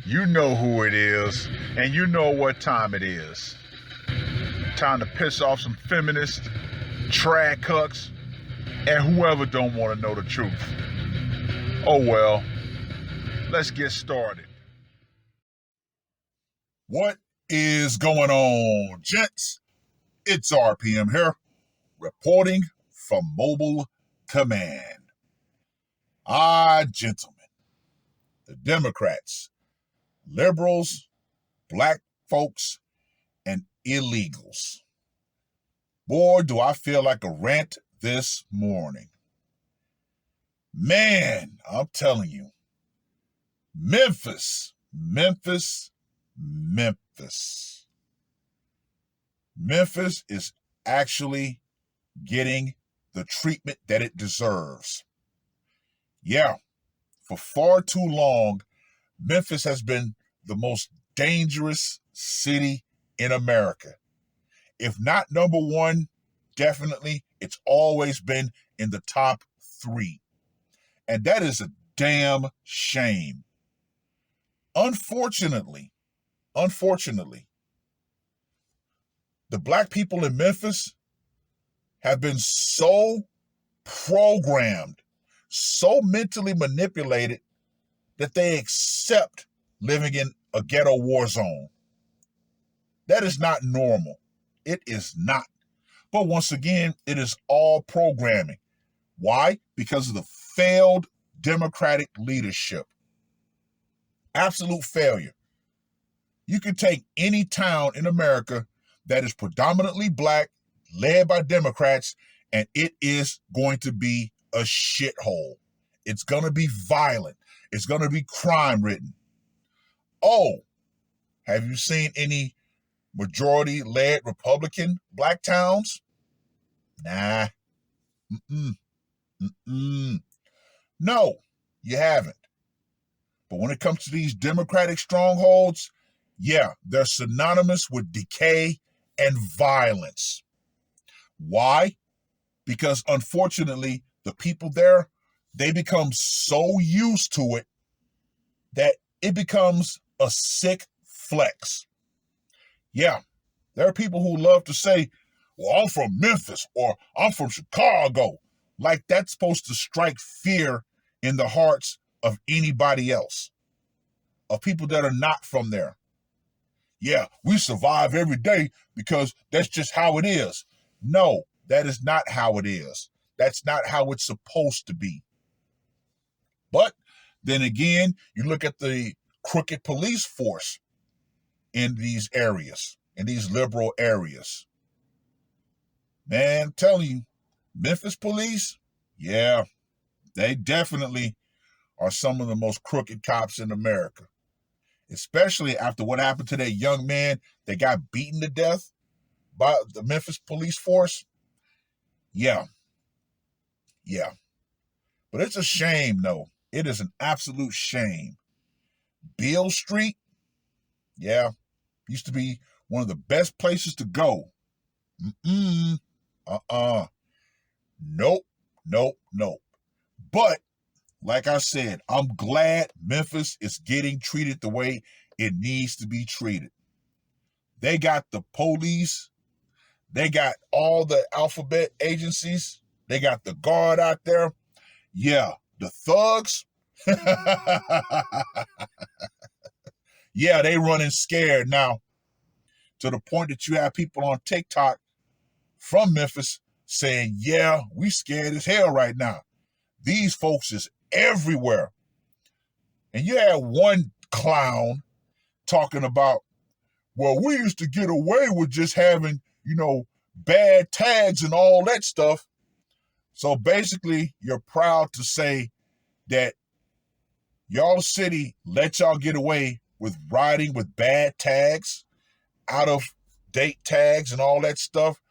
You know who it is, and you know what time it is. Time to piss off some feminists, trad cucks, and whoever don't want to know the truth. Oh well, let's get started. What is going on, gents? It's R.P.M. here, reporting from Mobile Command. Gentlemen, the Democrats, liberals, black folks, and illegals. Boy, do I feel like a rant this morning. Man, I'm telling you, Memphis. Memphis is actually getting the treatment that it deserves. Yeah, for far too long, Memphis has been the most dangerous city in America. If not number one, definitely, it's always been in the top 3. And that is a damn shame. Unfortunately, the black people in Memphis have been so programmed, so mentally manipulated that they accept living in a ghetto war zone. That is not normal. It is not. But once again, it is all programming. Why? Because of the failed Democratic leadership. Absolute failure. You can take any town in America that is predominantly black, led by Democrats, and it is going to be a shithole. It's going to be violent. It's going to be crime-ridden. Oh, have you seen any majority-led Republican black towns? Nah. No, you haven't. But when it comes to these Democratic strongholds, yeah, they're synonymous with decay and violence. Why? Because unfortunately, the people there, they become so used to it that it becomes a sick flex. Yeah, there are people who love to say, well, I'm from Memphis or I'm from Chicago. Like that's supposed to strike fear in the hearts of anybody else, of people that are not from there. Yeah, we survive every day because that's just how it is. No, that is not how it is. That's not how it's supposed to be. But then again, you look at the crooked police force in these areas, in these liberal areas. Man, I'm telling you, Memphis police, yeah, they definitely are some of the most crooked cops in America. Especially after what happened to that young man that got beaten to death by the Memphis police force. Yeah. But it's a shame, though. It is an absolute shame. Beale Street, yeah, used to be one of the best places to go. Nope. But, like I said, I'm glad Memphis is getting treated the way it needs to be treated. They got the police. They got all the alphabet agencies. They got the guard out there. Yeah, the thugs. Yeah, they running scared now, to the point that you have people on TikTok from Memphis saying, yeah, we scared as hell right now. These folks is everywhere. And you had one clown talking about, well, we used to get away with just having, bad tags and all that stuff. So basically, you're proud to say that y'all city let y'all get away with riding with bad tags, out of date tags and all that stuff.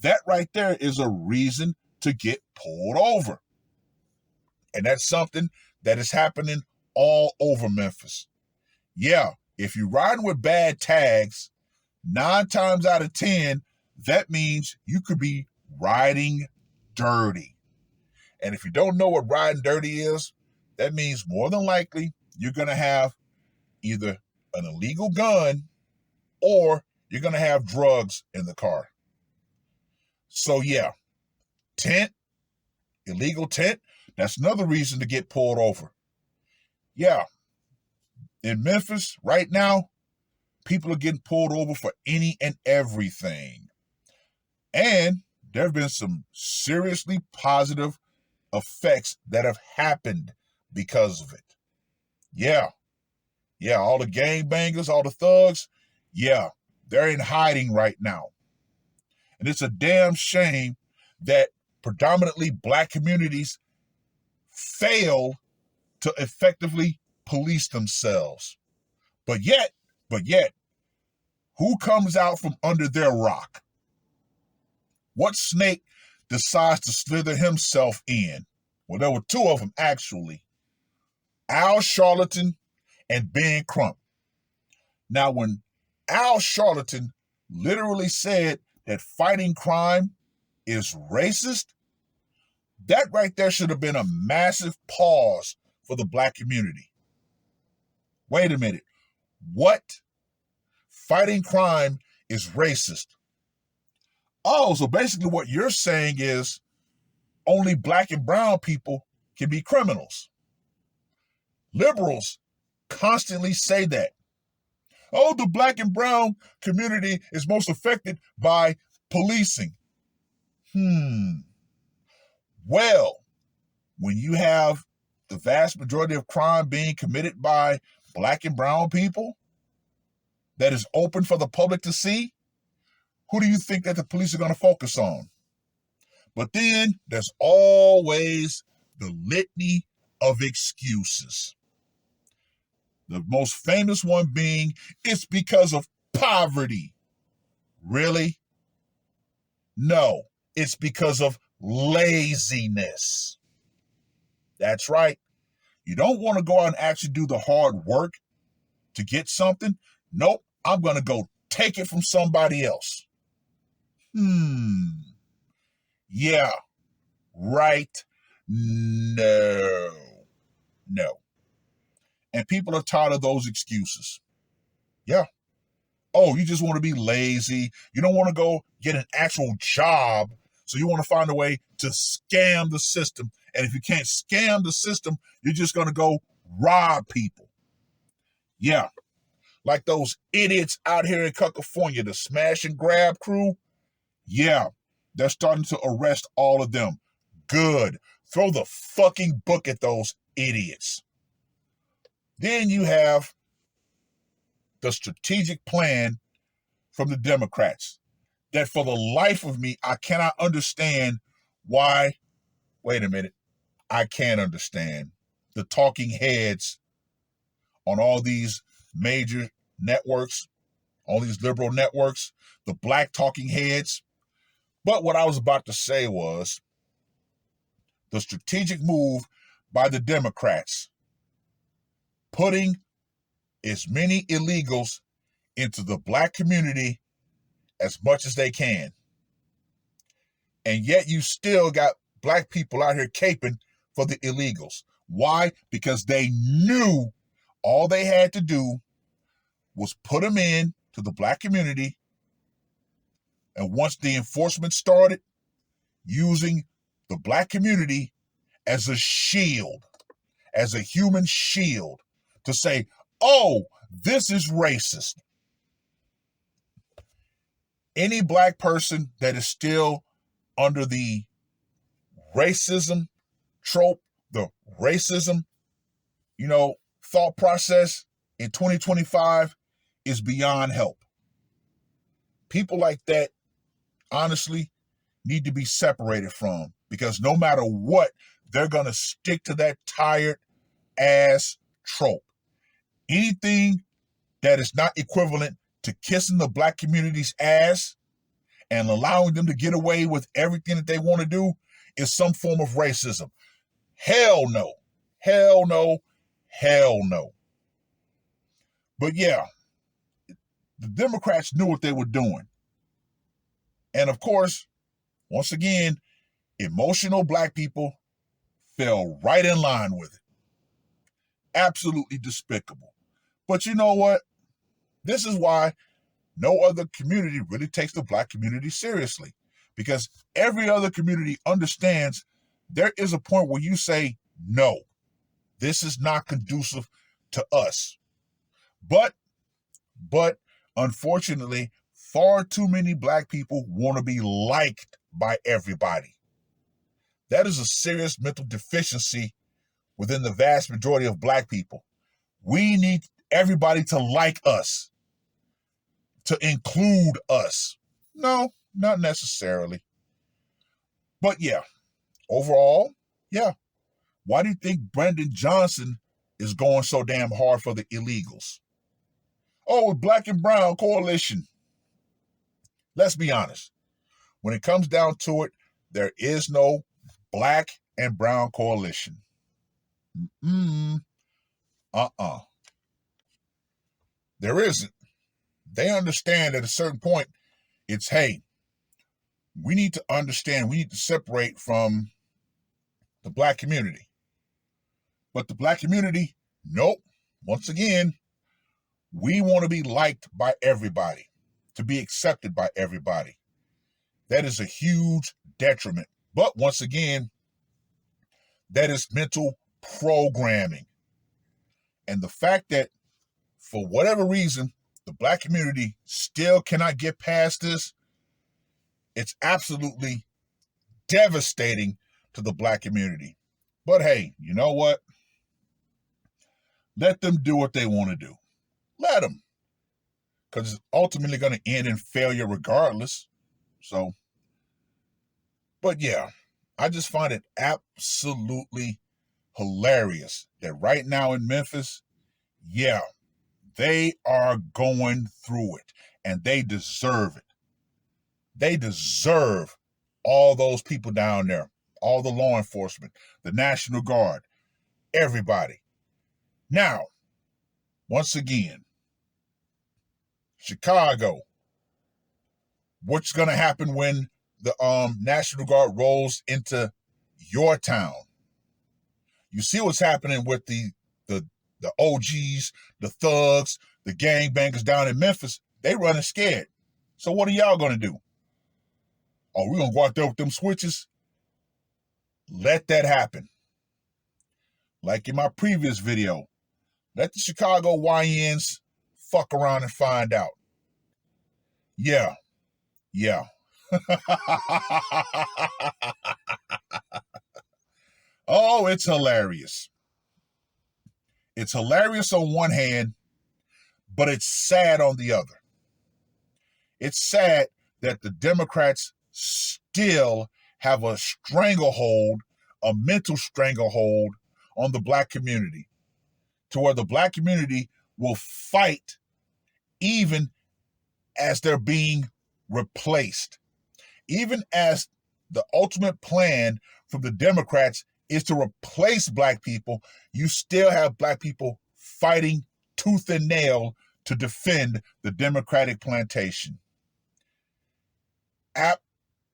That right there is a reason to get pulled over. And that's something that is happening all over Memphis. Yeah, if you're riding with bad tags, 9 times out of 10, that means you could be riding dirty. And if you don't know what riding dirty is, that means more than likely you're going to have either an illegal gun or you're going to have drugs in the car. So yeah, tent, illegal tent, that's another reason to get pulled over. Yeah, in Memphis right now, people are getting pulled over for any and everything. And there have been some seriously positive effects that have happened because of it. Yeah, all the gangbangers, all the thugs, yeah, they're in hiding right now. And it's a damn shame that predominantly black communities fail to effectively police themselves. But yet, who comes out from under their rock? What snake decides to slither himself in? Well, there were two of them, actually. Al Sharpton and Ben Crump. Now, when Al Sharpton literally said that fighting crime is racist, that right there should have been a massive pause for the black community. Wait a minute. What? Fighting crime is racist. Oh, so basically what you're saying is only black and brown people can be criminals. Liberals constantly say that. Oh, the black and brown community is most affected by policing. Well, when you have the vast majority of crime being committed by black and brown people that is open for the public to see, who do you think that the police are going to focus on? But then there's always the litany of excuses. The most famous one being, it's because of poverty. Really? No, it's because of laziness. That's right. You don't want to go out and actually do the hard work to get something. Nope, I'm going to go take it from somebody else. Yeah, right. No. And people are tired of those excuses. Yeah. Oh, you just want to be lazy. You don't want to go get an actual job. So you want to find a way to scam the system. And if you can't scam the system, you're just going to go rob people. Yeah. Like those idiots out here in California, the smash and grab crew. Yeah. They're starting to arrest all of them. Good. Throw the fucking book at those idiots. Then you have the strategic plan from the Democrats that for the life of me, I cannot understand why. Wait a minute. I can't understand the talking heads on all these major networks, all these liberal networks, the black talking heads. But what I was about to say was the strategic move by the Democrats, putting as many illegals into the black community as much as they can. And yet you still got black people out here caping for the illegals. Why? Because they knew all they had to do was put them in to the black community. And once the enforcement started, using the black community as a shield, as a human shield, to say, oh, this is racist. Any black person that is still under the racism trope, the racism, thought process in 2025 is beyond help. People like that, honestly, need to be separated from, because no matter what, they're going to stick to that tired ass trope. Anything that is not equivalent to kissing the black community's ass and allowing them to get away with everything that they want to do is some form of racism. Hell no. Hell no. Hell no. But yeah, the Democrats knew what they were doing. And of course, once again, emotional black people fell right in line with it. Absolutely despicable. But you know what? This is why no other community really takes the black community seriously, because every other community understands there is a point where you say, no, this is not conducive to us. But unfortunately, far too many black people want to be liked by everybody. That is a serious mental deficiency within the vast majority of black people. We need everybody to like us, to include us. No, not necessarily. But yeah, overall, yeah. Why do you think Brandon Johnson is going so damn hard for the illegals? Oh, with Black and Brown Coalition. Let's be honest. When it comes down to it, there is no Black and Brown Coalition. There isn't. They understand at a certain point, it's, hey, we need to understand, we need to separate from the black community. But the black community, nope. Once again, we want to be liked by everybody, to be accepted by everybody. That is a huge detriment. But once again, that is mental programming. And the fact that for whatever reason, the black community still cannot get past this, it's absolutely devastating to the black community. But hey, you know what? Let them do what they want to do. Let them. Because it's ultimately going to end in failure regardless. So, but yeah, I just find it absolutely hilarious that right now in Memphis, yeah, they are going through it and they deserve it. They deserve all those people down there, all the law enforcement, the National Guard, everybody. Now, once again, Chicago, what's going to happen when the National Guard rolls into your town? You see what's happening with the OGs, the thugs, the gangbangers down in Memphis. They running scared. So what are y'all going to do? Oh, we're going to go out there with them switches? Let that happen. Like in my previous video, let the Chicago YNs fuck around and find out. Yeah. Oh, it's hilarious. It's hilarious on one hand, but it's sad on the other. It's sad that the Democrats still have a stranglehold, a mental stranglehold on the black community, to where the black community will fight even as they're being replaced. Even as the ultimate plan from the Democrats is to replace black people, you still have black people fighting tooth and nail to defend the Democratic plantation.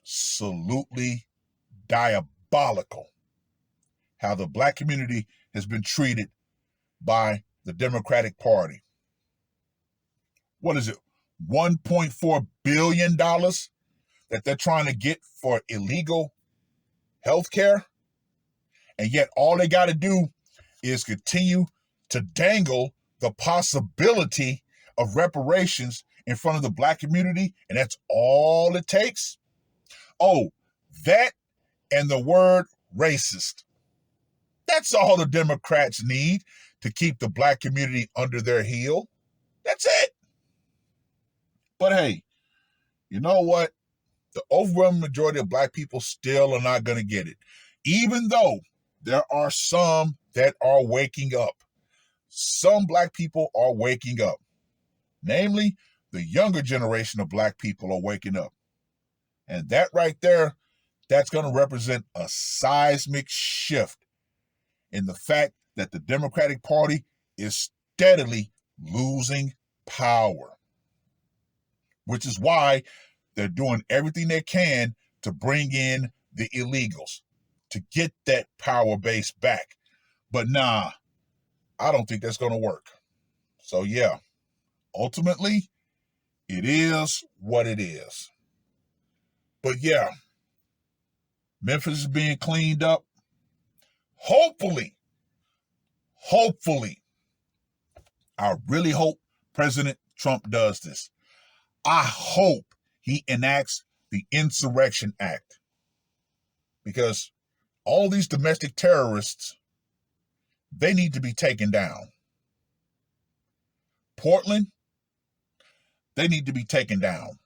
Absolutely diabolical how the black community has been treated by the Democratic Party. What is it? $1.4 billion that they're trying to get for illegal health care? And yet all they got to do is continue to dangle the possibility of reparations in front of the black community, and that's all it takes? Oh, that and the word racist. That's all the Democrats need to keep the black community under their heel. That's it. But hey, you know what? The overwhelming majority of black people still are not going to get it. Even though there are some that are waking up. Some black people are waking up. Namely, the younger generation of black people are waking up. And that right there, that's going to represent a seismic shift in the fact that the Democratic Party is steadily losing power. Which is why they're doing everything they can to bring in the illegals, to get that power base back. But nah, I don't think that's going to work. So yeah, ultimately, it is what it is. But yeah, Memphis is being cleaned up. Hopefully, I really hope President Trump does this. I hope he enacts the Insurrection Act, because all these domestic terrorists, they need to be taken down. Portland, they need to be taken down.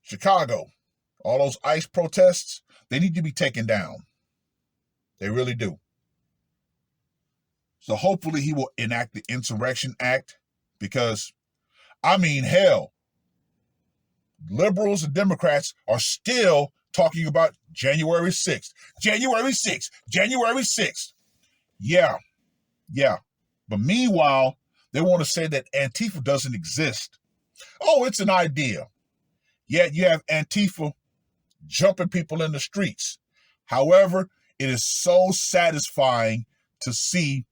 Chicago, all those ICE protests, they need to be taken down. They really do. So hopefully he will enact the Insurrection Act, because, I mean, hell, liberals and Democrats are still talking about January 6th. January 6th. January 6th. Yeah. But meanwhile, they want to say that Antifa doesn't exist. Oh, it's an idea. Yet you have Antifa jumping people in the streets. However, it is so satisfying to see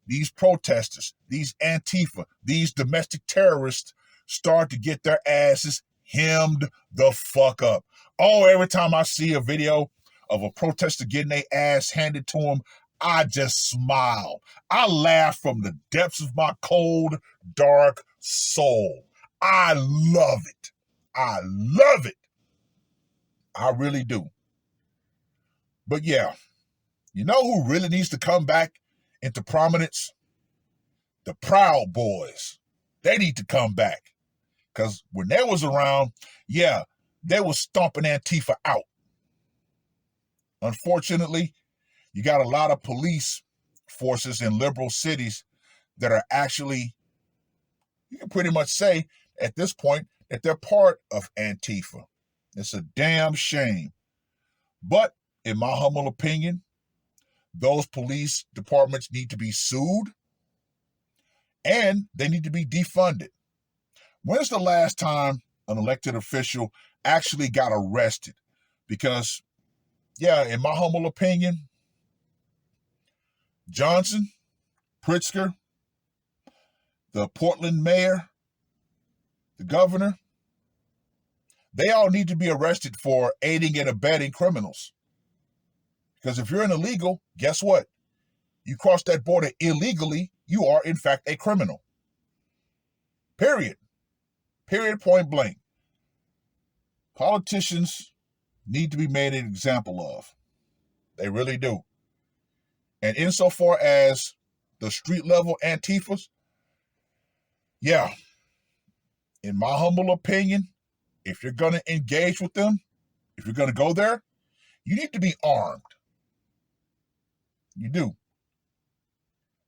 these protesters, these Antifa, these domestic terrorists start to get their asses hemmed the fuck up. Oh, every time I see a video of a protester getting their ass handed to them, I just smile. I laugh from the depths of my cold, dark soul. I love it. I love it. I really do. But yeah, you know who really needs to come back into prominence? The Proud Boys. They need to come back. Because when they was around, yeah, they was stomping Antifa out. Unfortunately, you got a lot of police forces in liberal cities that are actually, you can pretty much say at this point that they're part of Antifa. It's a damn shame. But in my humble opinion, those police departments need to be sued and they need to be defunded. When's the last time an elected official actually got arrested? Because, yeah, in my humble opinion, Johnson, Pritzker, the Portland mayor, the governor, they all need to be arrested for aiding and abetting criminals. Because if you're an illegal, guess what? You cross that border illegally, you are in fact a criminal. Period. Period, point blank. Politicians need to be made an example of. They really do. And insofar as the street level Antifas, yeah, in my humble opinion, if you're going to engage with them, if you're going to go there, you need to be armed. You do.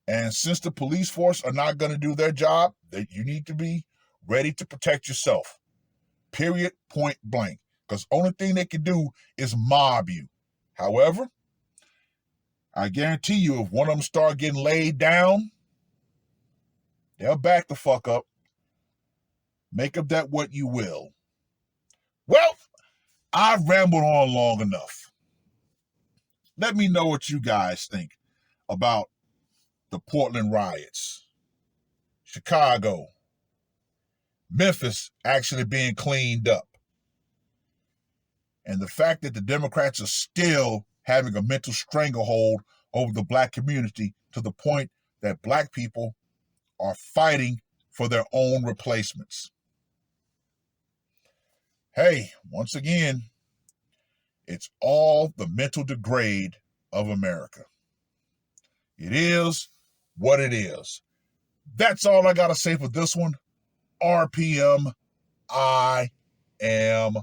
And since the police force are not going to do their job, you need to be ready to protect yourself. Period, point blank. Because the only thing they can do is mob you. However, I guarantee you, if one of them start getting laid down, they'll back the fuck up. Make of that what you will. Well, I've rambled on long enough. Let me know what you guys think about the Portland riots, Chicago, Memphis actually being cleaned up, and the fact that the Democrats are still having a mental stranglehold over the black community to the point that black people are fighting for their own replacements. Hey, once again, it's all the mental degrade of America. It is what it is. That's all I got to say for this one. R.P.M. I am